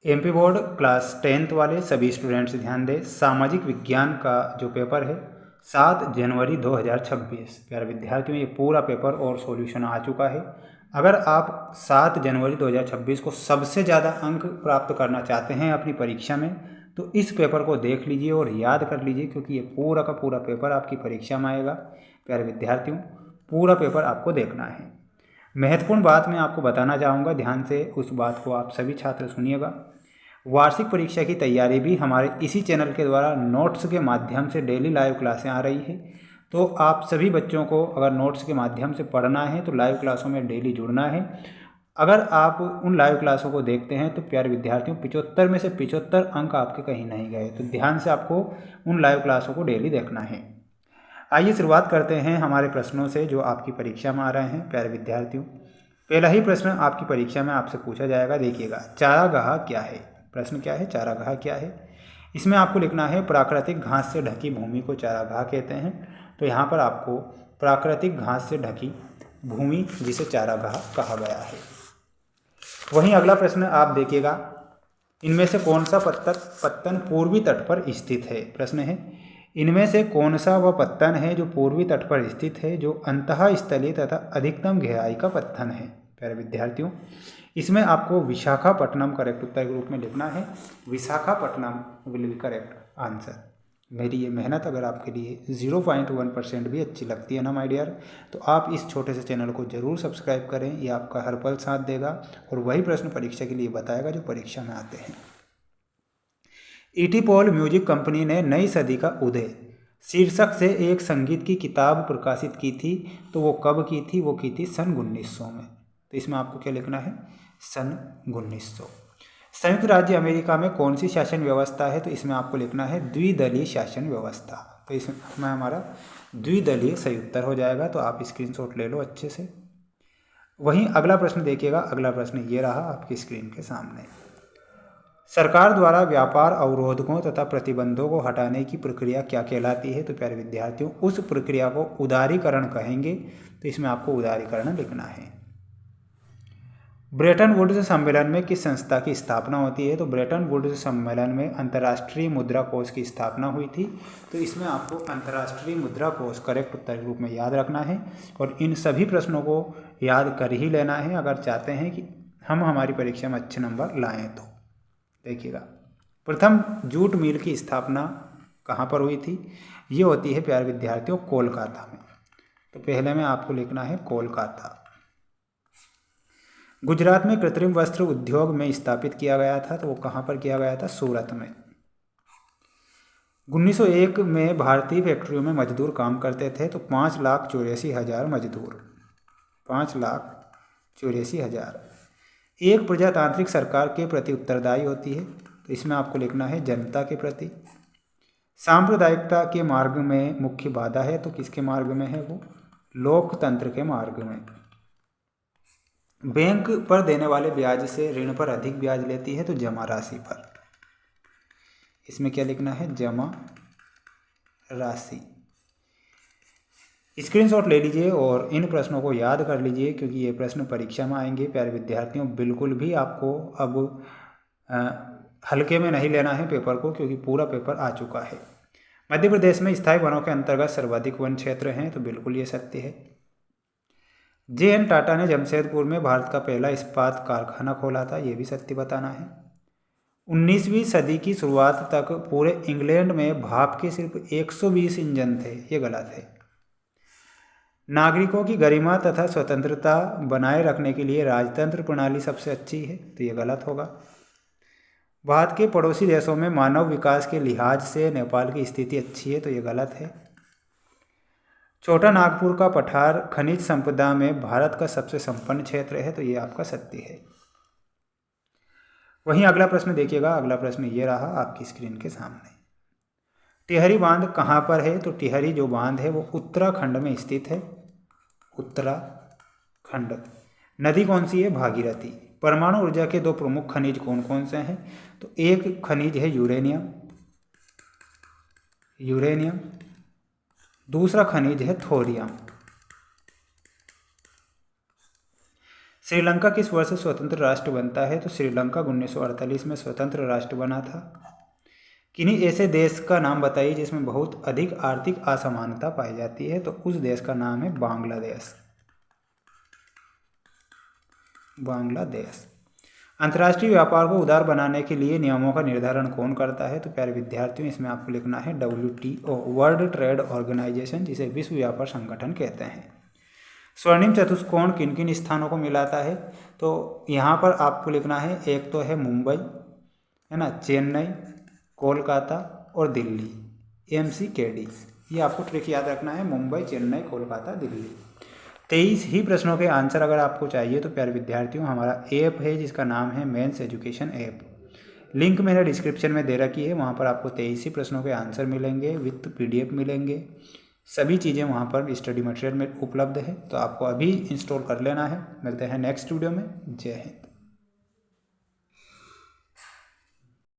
MP board class 10th वाले सभी students ध्यान दें, सामाजिक विज्ञान का जो पेपर है 7 जनवरी 2026। प्यारे विद्यार्थियों, ये पूरा पेपर और सॉल्यूशन आ चुका है। अगर आप 7 जनवरी 2026 को सबसे ज़्यादा अंक प्राप्त करना चाहते हैं अपनी परीक्षा में, तो इस पेपर को देख लीजिए और याद कर लीजिए, क्योंकि ये पूरा का पूरा पेपर आपकी परीक्षा में आएगा। प्यारे विद्यार्थियों, पूरा पेपर आपको देखना है। महत्वपूर्ण बात मैं आपको बताना चाहूँगा, ध्यान से उस बात को आप सभी छात्र सुनिएगा। वार्षिक परीक्षा की तैयारी भी हमारे इसी चैनल के द्वारा नोट्स के माध्यम से डेली लाइव क्लासें आ रही है। तो आप सभी बच्चों को अगर नोट्स के माध्यम से पढ़ना है तो लाइव क्लासों में डेली जुड़ना है। अगर आप उन लाइव क्लासों को देखते हैं तो प्यारे विद्यार्थियों, 75 में से 75 अंक आपके कहीं नहीं गए। तो ध्यान से आपको उन लाइव क्लासों को डेली देखना है। आइए शुरुआत करते हैं हमारे प्रश्नों से जो आपकी परीक्षा में आ रहे हैं। प्यारे विद्यार्थियों, पहला ही प्रश्न आपकी परीक्षा में आपसे पूछा जाएगा। देखिएगा, चारागाह क्या है? प्रश्न क्या है? चारागाह क्या है? इसमें आपको लिखना है प्राकृतिक घास से ढकी भूमि को चारागाह कहते हैं। तो यहाँ पर आपको प्राकृतिक घास से ढकी भूमि जिसे चारागाह कहा गया है। वहीं अगला प्रश्न आप देखिएगा, इनमें से कौन सा पत्तन पूर्वी तट पर स्थित है? प्रश्न है, इनमें से कौन सा वह पत्तन है जो पूर्वी तट पर स्थित है, जो अंतःस्थलीय तथा अधिकतम गहराई का पत्तन है? प्यारे विद्यार्थियों, इसमें आपको विशाखापट्टनम करेक्ट उत्तर के रूप में लिखना है। Visakhapatnam will be correct answer. मेरी ये मेहनत अगर आपके लिए 0.1% भी अच्छी लगती है ना माय डियर, तो आप इस छोटे से चैनल को जरूर सब्सक्राइब करें। ये आपका हर पल साथ देगा और वही प्रश्न परीक्षा के लिए बताएगा जो परीक्षा में आते हैं। ईटी पॉल म्यूजिक कंपनी ने नई सदी का उदय शीर्षक से एक संगीत की किताब प्रकाशित की थी। तो वो कब की थी? वो की थी सन 1900 में। तो इसमें आपको क्या लिखना है? सन 1900। संयुक्त राज्य अमेरिका में कौन सी शासन व्यवस्था है? तो इसमें आपको लिखना है द्विदलीय शासन व्यवस्था। तो इसमें हमारा द्विदलीय सही उत्तर हो जाएगा। तो आप स्क्रीनशॉट ले लो अच्छे से। वहीं अगला प्रश्न देखिएगा, अगला प्रश्न ये रहा आपकी स्क्रीन के सामने। सरकार द्वारा व्यापार अवरोधकों तथा प्रतिबंधों को हटाने की प्रक्रिया क्या कहलाती है? तो प्यारे विद्यार्थियों, उस प्रक्रिया को उदारीकरण कहेंगे। तो इसमें आपको उदारीकरण लिखना है। ब्रेटन वुड्स सम्मेलन में किस संस्था की स्थापना होती है? तो ब्रेटन वुड्स सम्मेलन में अंतर्राष्ट्रीय मुद्रा कोष की स्थापना हुई थी। तो इसमें आपको अंतर्राष्ट्रीय मुद्रा कोष करेक्ट उत्तर के रूप में याद रखना है और इन सभी प्रश्नों को याद कर ही लेना है अगर चाहते हैं कि हम हमारी परीक्षा में अच्छे नंबर लाएं। तो देखिएगा, प्रथम जूट मिल की स्थापना कहाँ पर हुई थी? ये होती है प्यारे विद्यार्थियों कोलकाता में। तो पहले में आपको लिखना है कोलकाता। गुजरात में कृत्रिम वस्त्र उद्योग में स्थापित किया गया था। तो वो कहाँ पर किया गया था? सूरत में। 1901 में भारतीय फैक्ट्रियों में मजदूर काम करते थे। तो 5,84,000 मजदूर, 5,84,000। एक प्रजातांत्रिक सरकार के प्रति उत्तरदायी होती है। तो इसमें आपको लिखना है जनता के प्रति। सांप्रदायिकता के मार्ग में मुख्य बाधा है। तो किसके मार्ग में है? वो लोकतंत्र के मार्ग में। बैंक पर देने वाले ब्याज से ऋण पर अधिक ब्याज लेती है। तो जमा राशि पर। इसमें क्या लिखना है? जमा राशि। स्क्रीनशॉट ले लीजिए और इन प्रश्नों को याद कर लीजिए, क्योंकि ये प्रश्न परीक्षा में आएंगे। प्यारे विद्यार्थियों, बिल्कुल भी आपको अब हल्के में नहीं लेना है पेपर को, क्योंकि पूरा पेपर आ चुका है। मध्य प्रदेश में स्थायी वनों के अंतर्गत सर्वाधिक वन क्षेत्र हैं। तो बिल्कुल ये सत्य है। जे.एन. टाटा ने जमशेदपुर में भारत का पहला इस्पात कारखाना खोला था। ये भी सत्य बताना है। 19वीं सदी की शुरुआत तक पूरे इंग्लैंड में भाप के सिर्फ 120 इंजन थे। ये गलत है। नागरिकों की गरिमा तथा स्वतंत्रता बनाए रखने के लिए राजतंत्र प्रणाली सबसे अच्छी है। तो ये गलत होगा। भारत के पड़ोसी देशों में मानव विकास के लिहाज से नेपाल की स्थिति अच्छी है। तो ये गलत है। छोटा नागपुर का पठार खनिज संपदा में भारत का सबसे संपन्न क्षेत्र है। तो ये आपका सत्य है। वहीं अगला प्रश्न देखिएगा, अगला प्रश्न ये रहा आपकी स्क्रीन के सामने। टिहरी बांध कहाँ पर है? तो टिहरी जो बांध है वो उत्तराखंड में स्थित है। उत्तराखंड। नदी कौन सी है? भागीरथी। परमाणु ऊर्जा के दो प्रमुख खनिज कौन कौन से हैं? तो एक खनिज है यूरेनियम, यूरेनियम। दूसरा खनिज है थोरियम। श्रीलंका किस वर्ष स्वतंत्र राष्ट्र बनता है? तो श्रीलंका 1948 में स्वतंत्र राष्ट्र बना था। किन्हीं ऐसे देश का नाम बताइए जिसमें बहुत अधिक आर्थिक असमानता पाई जाती है? तो उस देश का नाम है बांग्लादेश। बांग्लादेश। अंतर्राष्ट्रीय व्यापार को उदार बनाने के लिए नियमों का निर्धारण कौन करता है? तो प्यारे विद्यार्थियों, इसमें आपको लिखना है WTO, वर्ल्ड ट्रेड ऑर्गेनाइजेशन, जिसे विश्व व्यापार संगठन कहते हैं। स्वर्णिम चतुष्कोण किन किन स्थानों को मिलाता है? तो यहाँ पर आपको लिखना है, एक तो है मुंबई, है ना, चेन्नई, कोलकाता और दिल्ली, MCKD। ये आपको ट्रिक याद रखना है, मुंबई, चेन्नई, कोलकाता, दिल्ली। 23 ही प्रश्नों के आंसर अगर आपको चाहिए तो प्यारे विद्यार्थियों, हमारा ऐप है जिसका नाम है मेंस एजुकेशन ऐप। लिंक मैंने डिस्क्रिप्शन में दे रखी है, वहाँ पर आपको 23 ही प्रश्नों के आंसर मिलेंगे, विथ PDF मिलेंगे। सभी चीज़ें वहाँ पर स्टडी मटेरियल में उपलब्ध है, तो आपको अभी इंस्टॉल कर लेना है। मिलते हैं नेक्स्ट वीडियो में। जय हिंद।